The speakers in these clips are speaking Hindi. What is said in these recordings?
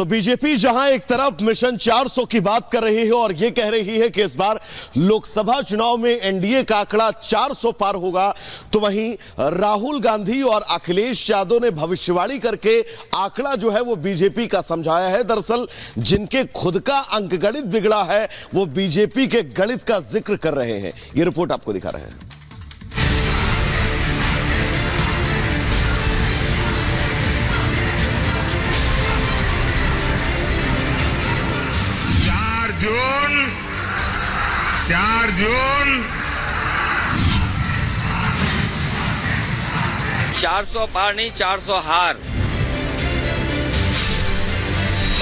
तो बीजेपी जहां एक तरफ मिशन 400 की बात कर रही है और यह कह रही है कि इस बार लोकसभा चुनाव में एनडीए का आंकड़ा 400 पार होगा, तो वहीं राहुल गांधी और अखिलेश यादव ने भविष्यवाणी करके आंकड़ा जो है वो बीजेपी का समझाया है। दरअसल जिनके खुद का अंकगणित बिगड़ा है वो बीजेपी के गणित का जिक्र कर रहे हैं। यह रिपोर्ट आपको दिखा रहे हैं। 4 जून 400 पार नहीं 400 हार।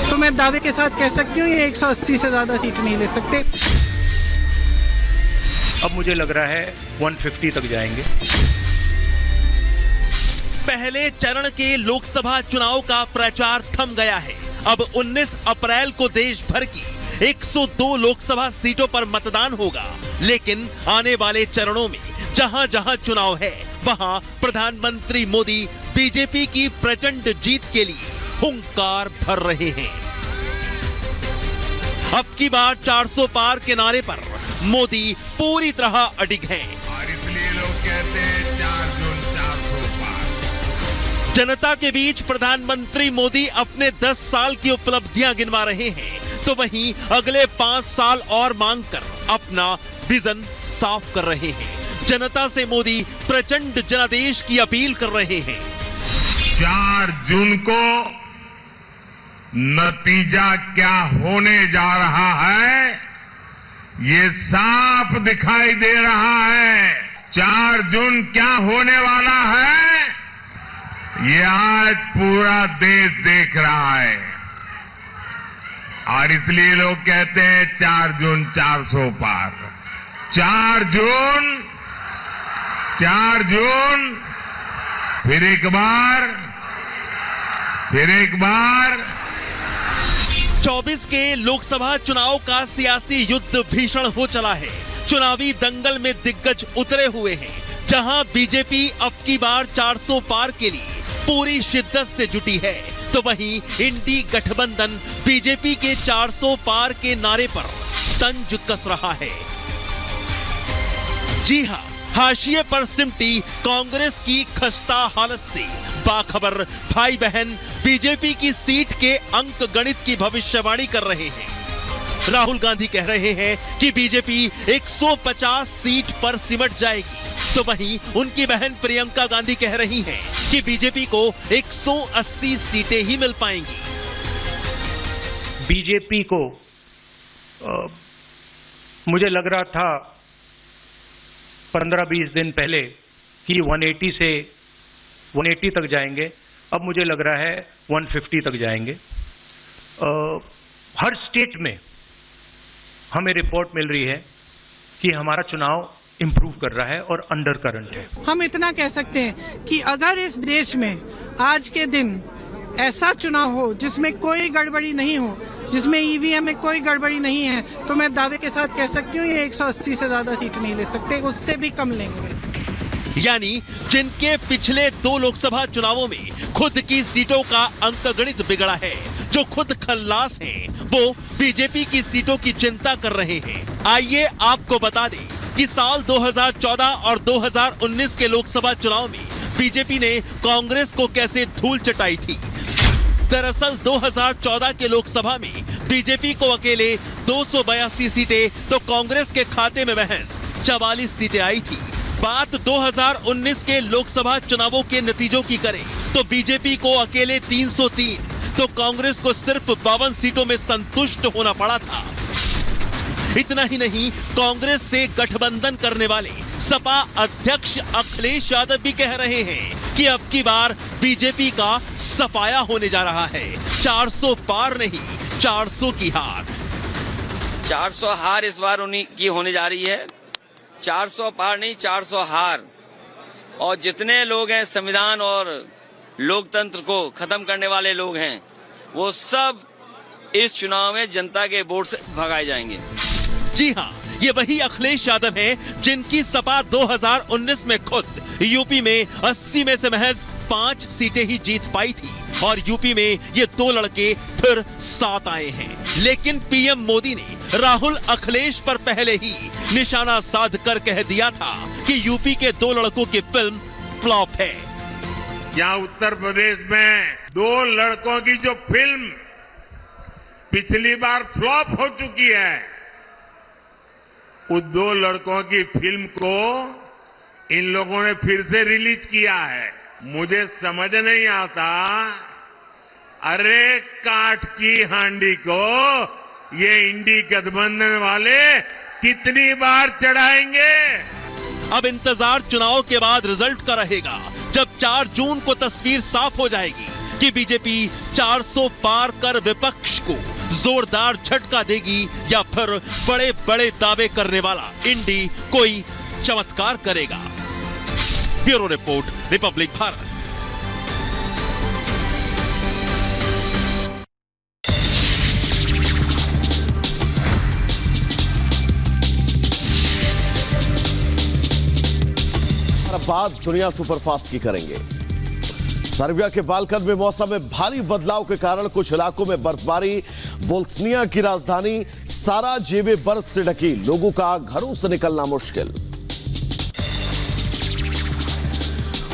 तो मैं दावे के साथ कह सकती हूँ ये 180 से ज्यादा सीट नहीं ले सकते। अब मुझे लग रहा है 150 तक जाएंगे। पहले चरण के लोकसभा चुनाव का प्रचार थम गया है। अब 19 अप्रैल को देश भर की 102 लोकसभा सीटों पर मतदान होगा, लेकिन आने वाले चरणों में जहां जहां चुनाव है वहां प्रधानमंत्री मोदी बीजेपी की प्रचंड जीत के लिए हुंकार भर रहे हैं। अब की बार 400 पार के नारे पर मोदी पूरी तरह अडिग हैं। और इसलिए लोग कहते हैं 4 जून 400 पार। जनता के बीच प्रधानमंत्री मोदी अपने 10 साल की उपलब्धियां गिनवा रहे हैं, तो वहीं अगले 5 साल और मांगकर अपना विजन साफ कर रहे हैं। जनता से मोदी प्रचंड जनादेश की अपील कर रहे हैं। 4 जून को नतीजा क्या होने जा रहा है ये साफ दिखाई दे रहा है। 4 जून क्या होने वाला है ये आज पूरा देश देख रहा है। और इसलिए लोग कहते हैं 4 जून 400 पार। 4 जून फिर एक बार 24 के लोकसभा चुनाव का सियासी युद्ध भीषण हो चला है। चुनावी दंगल में दिग्गज उतरे हुए हैं। जहां बीजेपी अब की बार 400 पार के लिए पूरी शिद्दत से जुटी है, तो वहीं इंडी गठबंधन बीजेपी के 400 पार के नारे पर तंज कस रहा है। जी हां, हाशिए पर सिमटी कांग्रेस की खस्ता हालत से बाखबर भाई बहन बीजेपी की सीट के अंक गणित की भविष्यवाणी कर रहे हैं। राहुल गांधी कह रहे हैं कि बीजेपी 150 सीट पर सिमट जाएगी, तो वहीं उनकी बहन प्रियंका गांधी कह रही हैं कि बीजेपी को 180 सीटें ही मिल पाएंगी। बीजेपी को मुझे लग रहा था 15-20 दिन पहले कि 180 तक जाएंगे। अब मुझे लग रहा है 150 तक जाएंगे। हर स्टेट में हमें रिपोर्ट मिल रही है कि हमारा चुनाव इंप्रूव कर रहा है और अंडर करंट है। हम इतना कह सकते हैं कि अगर इस देश में आज के दिन ऐसा चुनाव हो जिसमें कोई गड़बड़ी नहीं हो, जिसमें ईवीएम में कोई गड़बड़ी नहीं है, तो मैं दावे के साथ कह सकती हूँ ये 180 से ज्यादा सीट नहीं ले सकते, उससे भी कम लेंगे। यानी जिनके पिछले 2 लोकसभा चुनावों में खुद की सीटों का अंकगणित बिगड़ा है, जो खुद खल्लास हैं, वो बीजेपी की सीटों की चिंता कर रहे हैं। आइए आपको बता दें कि साल 2014 और 2019 के लोकसभा चुनाव में बीजेपी ने कांग्रेस को कैसे धूल चटाई थी। दरअसल 2014 के लोकसभा में बीजेपी को अकेले 282 सीटें तो कांग्रेस के खाते में महज 44 सीटें आई थी। बात 2019 के लोकसभा चुनावों के नतीजों की करें तो बीजेपी को अकेले 303 तो कांग्रेस को सिर्फ 52 सीटों में संतुष्ट होना पड़ा था। इतना ही नहीं, कांग्रेस से गठबंधन करने वाले सपा अध्यक्ष अखिलेश यादव भी कह रहे हैं कि अब की बार बीजेपी का सफाया होने जा रहा है। 400 पार नहीं, 400 की हार। 400 हार इस बार उन्हीं की होने जा रही है। 400 पार नहीं 400 हार। और जितने लोग हैं संविधान और लोकतंत्र को खत्म करने वाले लोग हैं, वो सब इस चुनाव में जनता के वोट से भगाए जाएंगे। जी हां, ये वही अखिलेश यादव हैं जिनकी सपा 2019 में खुद यूपी में 80 में से महज 5 सीटें ही जीत पाई थी। और यूपी में ये दो लड़के फिर साथ आए हैं। लेकिन पीएम मोदी ने राहुल अखिलेश पर पहले ही निशाना साध कर कह दिया था कि यूपी के दो लड़कों की फिल्म फ्लॉप है। यहाँ उत्तर प्रदेश में दो लड़कों की जो फिल्म पिछली बार फ्लॉप हो चुकी है, उस दो लड़कों की फिल्म को इन लोगों ने फिर से रिलीज किया है। मुझे समझ नहीं आता, अरे काठ की हांडी को ये इंडी गठबंधन वाले कितनी बार चढ़ाएंगे। अब इंतजार चुनाव के बाद रिजल्ट का रहेगा, जब 4 जून को तस्वीर साफ हो जाएगी कि बीजेपी 400 पार कर विपक्ष को जोरदार झटका देगी या फिर बड़े बड़े दावे करने वाला इंडी कोई चमत्कार करेगा। Bureau report, Republic Bharat. बात दुनिया सुपरफास्ट की करेंगे। सर्बिया के बाल्कन में मौसम में भारी बदलाव के कारण कुछ इलाकों में बर्फबारी। बोस्निया की राजधानी साराजेवो बर्फ से ढकी, लोगों का घरों से निकलना मुश्किल।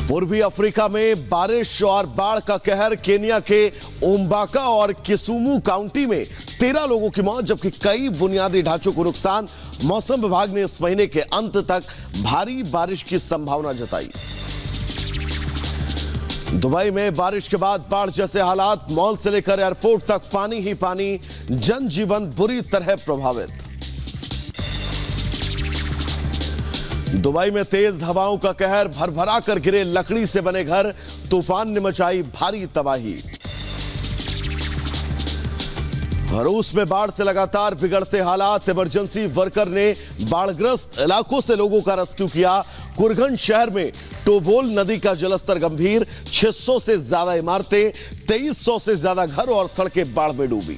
पूर्वी अफ्रीका में बारिश और बाढ़ का कहर। केनिया के ओम्बाका और किसुमू काउंटी में 13 लोगों की मौत, जबकि कई बुनियादी ढांचों को नुकसान। मौसम विभाग ने इस महीने के अंत तक भारी बारिश की संभावना जताई। दुबई में बारिश के बाद बाढ़ जैसे हालात, मॉल से लेकर एयरपोर्ट तक पानी ही पानी, जनजीवन बुरी तरह प्रभावित। दुबई में तेज हवाओं का कहर, भरभरा कर गिरे लकड़ी से बने घर, तूफान ने मचाई भारी तबाही। रूस में बाढ़ से लगातार बिगड़ते हालात, इमरजेंसी वर्कर ने बाढ़ग्रस्त इलाकों से लोगों का रेस्क्यू किया। कुरगन शहर में टोबोल नदी का जलस्तर गंभीर, 600 से ज्यादा इमारतें, 2300 से ज्यादा घर और सड़कें बाढ़ में डूबी।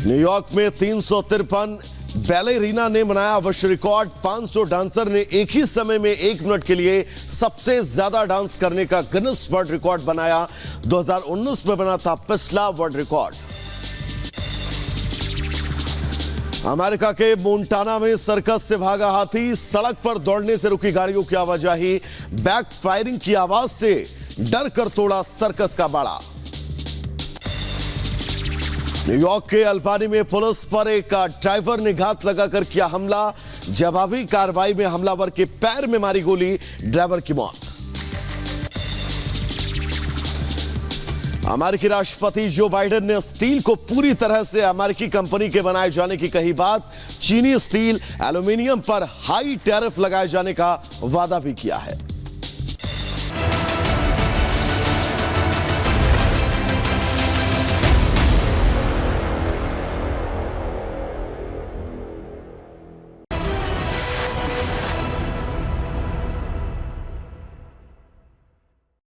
न्यूयॉर्क में 353 बैलेरीना ने बनाया विश्व रिकॉर्ड। 500 डांसर ने एक ही समय में 1 मिनट के लिए सबसे ज्यादा डांस करने का गिनीज वर्ल्ड रिकॉर्ड बनाया। 2019 में बना था पिछला वर्ल्ड रिकॉर्ड। अमेरिका के मोंटाना में सर्कस से भागा हाथी, सड़क पर दौड़ने से रुकी गाड़ियों की आवाजाही, बैक फायरिंग की आवाज से डर कर तोड़ा सर्कस का बाड़ा। न्यूयॉर्क के अल्बानी में पुलिस पर एक ड्राइवर ने घात लगाकर किया हमला, जवाबी कार्रवाई में हमलावर के पैर में मारी गोली, ड्राइवर की मौत। अमेरिकी राष्ट्रपति जो बाइडेन ने स्टील को पूरी तरह से अमेरिकी कंपनी के बनाए जाने की कही बात। चीनी स्टील, एल्यूमिनियम पर हाई टैरिफ लगाए जाने का वादा भी किया है।